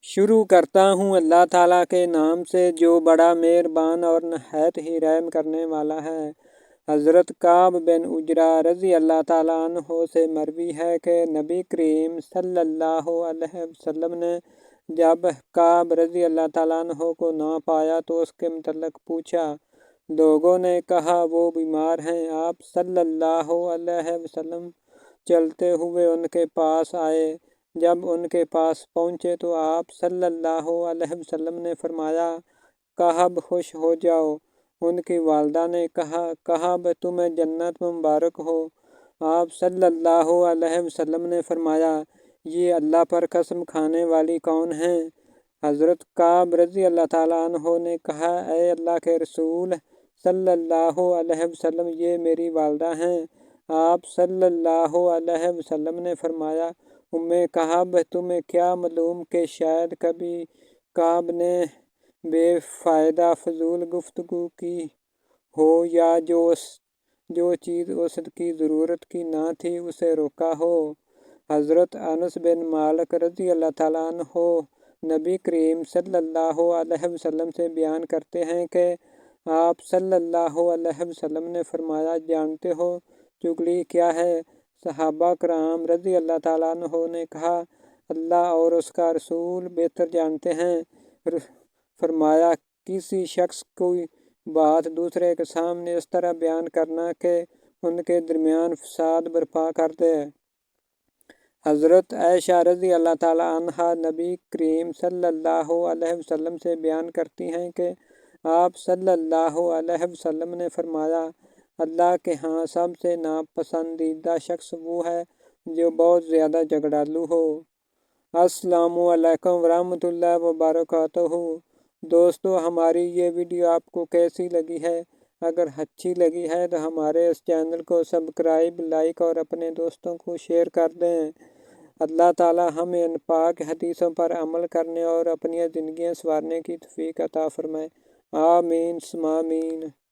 शुरू करता हूँ अल्लाह ताला के नाम से जो बड़ा मेहरबान और नहायत ही रहम करने वाला है। हज़रत काब बिन उजरा रज़ी अल्लाह ताला अन्हो से मरवी है कि नबी करीम सल्लल्लाहु अलैहि वसल्लम ने जब काब रज़ी अल्लाह ताला अन्हो को ना पाया तो उसके मुतल्लिक़ पूछा। लोगों ने कहा वो बीमार हैं। आप सल्लल्लाहु अलैहि वसल्लम चलते हुए उनके पास आए। जब उनके पास पहुँचे तो आप सल्लल्लाहु अलैहि वसल्लम ने फरमाया, कहब खुश हो जाओ। उनकी वालदा ने कहा, कहब तुम्हें जन्नत मुबारक हो। आप सल्लल्लाहु अलैहि वसल्लम ने फरमाया, ये अल्लाह पर कसम खाने वाली कौन है? हज़रत काब रज़ी अल्लाह ताला अन्हो ने कहा, ऐ अल्लाह के रसूल सल्लल्लाहु अलैहि वसल्लम, ये मेरी वालदा हैं। आप सल्लल्लाहु अलैहि वसल्लम ने फरमाया, उम्मे कहब तुम्हें क्या मालूम कि शायद कभी काब ने बेफ़ायदा फजूल गुफ्तगू की हो या जो चीज़ उसकी ज़रूरत की ना थी उसे रोका हो। हज़रत अनस बिन मालिक रज़ी अल्लाह ताला अन्हो नबी करीम सल्लल्लाहु अलैहि वसल्लम से बयान करते हैं कि आप सल्लल्लाहु अलैहि वसल्लम ने फरमाया, जानते हो चुगली क्या है? सहाबा कराम रज़ी अल्लाह ताला अन्हो ने कहा, अल्लाह और उसका रसूल बेहतर जानते हैं। फरमाया, किसी शख्स की बात दूसरे के सामने इस तरह बयान करना कि उनके दरमियान फसाद बर्पा कर दे। हज़रत आयशा रज़ी अल्लाह ताला अन्हा नबी करीम सल्लल्लाहु अलैहि वसल्लम से बयान करती हैं कि आप सल्लल्लाहु अलैहि वसल्लम ने फरमाया, अल्लाह के यहाँ सबसे नापसंदीदा शख्स वो है जो बहुत ज़्यादा झगड़ालू हो। अस्सलामु अलैकुम वरहमतुल्लाहि वबरकातुहू। दोस्तों, हमारी ये वीडियो आपको कैसी लगी है? अगर अच्छी लगी है तो हमारे इस चैनल को सब्सक्राइब, लाइक और अपने दोस्तों को शेयर कर दें। अल्लाह ताला हमें इन पाक हदीसों पर अमल करने और अपनी ज़िंदगियाँ संवारने की तौफीक अता फरमाए। आमीन सुम्मा आमीन।